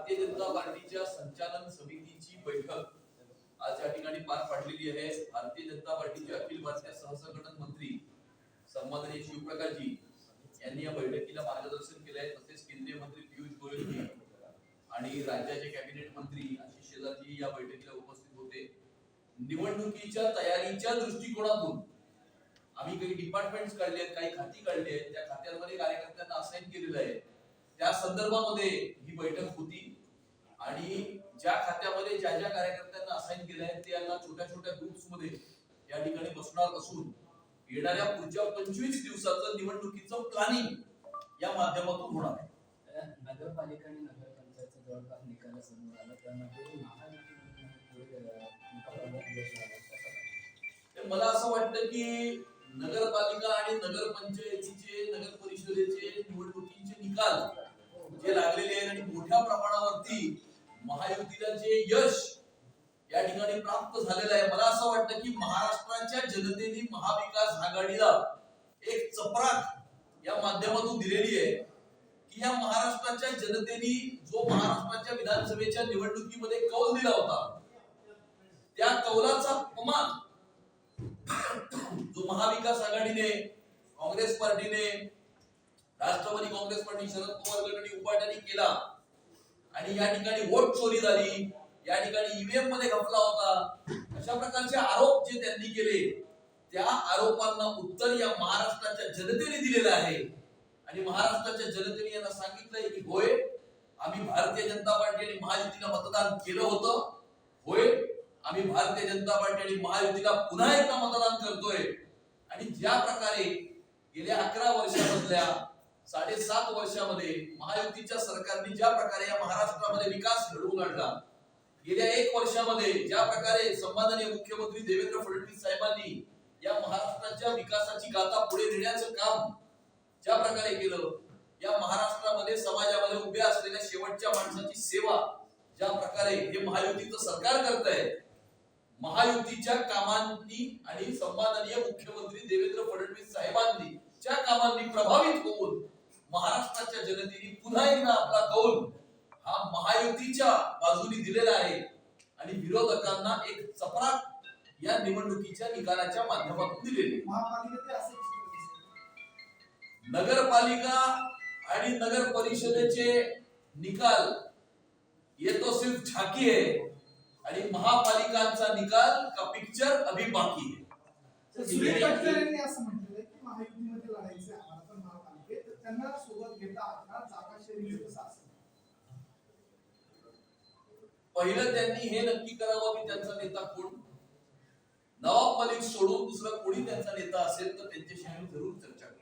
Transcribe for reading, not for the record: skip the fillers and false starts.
भारतीय जनता पार्टीच्या संचालन समितीची बैठक आज या ठिकाणी पार पडलेली आहे। भारतीय जनता पार्टीचे अखिल भारतीय सहसंघटन मंत्री सन्माननीय शिवप्रकाशजी यांनी या बैठकीला मार्गदर्शन केले आहे। तसेच केंद्रीय मंत्री पियुष गोयलजी आणि राज्याचे कॅबिनेट मंत्री आशिष शेलारजी या बैठकीला उपस्थित होते। निवडणुकीच्या तयारीच्या दृष्टिकोनातून आम्ही काही डिपार्टमेंट्स काढले आहेत, काही खाती काढली आहेत, त्या खात्यांमध्ये कार्यकर्त्यांना असाइन केलेलं आहे। त्या संदर्भामध्ये ही बैठक होती आणि ज्या खात्यामध्ये ज्या ज्या कार्यकर्त्यांना असाइन केले आहेत ते यांना छोट्या छोट्या ग्रुप्स मध्ये या ठिकाणी बसणार असून येणाऱ्या पुढच्या 25 दिवसाचं निवडणुकीचं प्लॅनिंग या माध्यमातून होणार आहे। नगरपालिका आणि नगरपंचायतचा जवळपास निकाल समोर आला, त्यामध्ये मला असं वाटतं की नगरपालिका आणि नगरपंचायतीचे नगर परिषदेचे निवडणुकीचे निकाल जे लागलेले आहेत आणि मोठ्या प्रमाणावरती महायुतीला जे यश या ठिकाणी प्राप्त झालेलं आहे, मला असं वाटतं की महाराष्ट्राच्या जनतेने महाविकास आघाडीला एक चपराक या माध्यमातून दिलेली आहे की या महाराष्ट्राच्या जनतेने जो महाराष्ट्राच्या विधानसभेच्या निवडणुकीमध्ये कौल दिला होता त्या कौलाचा अपमान जो महाविकास आघाडीने, काँग्रेस पार्टीने, राष्ट्रवादी काँग्रेस पार्टी, शरद पवार गट आणि उपाट्याने केला आणि या ठिकाणी वोट चोरी झाली, या ठिकाणी ईव्हीएम मध्ये घपला होता, अशा प्रकारचे आरोप जे त्यांनी केले त्या आरोपांना उत्तर या महाराष्ट्राच्या जनतेने दिलेलं आहे। आणि महाराष्ट्राच्या जनतेने यांना सांगितलंय की होय, आम्ही भारतीय जनता पार्टी आणि महायुतीला मतदान केलं होतं, होय आम्ही भारतीय जनता पार्टी आणि महायुतीला पुन्हा एकदा मतदान करतोय। आणि ज्या प्रकारे गेल्या 11 वर्षामधल्या 7.5 वर्षामध्ये महायुतीच्या सरकारने ज्या प्रकारे या महाराष्ट्रामध्ये विकास घडवून आणला, गेल्या 1 वर्षामध्ये ज्या प्रकारे सन्माननीय मुख्यमंत्री देवेंद्र फडणवीस साहेबांनी या महाराष्ट्राच्या विकासाची गाथा पुढे नेण्याचं काम ज्या प्रकारे केलं, या महाराष्ट्रामध्ये समाजामध्ये उभ्या असलेल्या शेवटच्या माणसाची सेवा ज्या प्रकारे हे महायुतीचं सरकार करत आहे, महायुतीच्या कामांनी आणि सन्माननीय मुख्यमंत्री देवेंद्र फडणवीस साहेबांनी ज्या कामांनी प्रभावित होऊन महाराष्ट्राच्या जनतेने पुन्हा एकदा आपला कौल हा महायुतीच्या बाजूने दिलेला आहे आणि विरोधकांना एक चपराक या निवडणुकीच्या निकालाच्या माध्यमातून दिलेली। नगरपालिका आणि नगर परिषदेचे निकाल ये तो सिर्फ झांकी है आणि महापालिकांचा निकाल का पिक्चर अभी बाकी है। सुरेश तटकरे यांनी असं म्हटलेलं की महायुतीमध्ये लढायचं आहे आम्हाला पण महापालिकेत, तर त्यांना सोबत घेता आता जागा शेअरिंग कसं असेल? पहिलं त्यांनी हे नक्की करावं की त्यांचा नेता कोण। नवाब मलिक सोडून दुसरा कोणी त्यांचा नेता असेल तर त्यांच्याशी आम्ही जरूर चर्चा करू।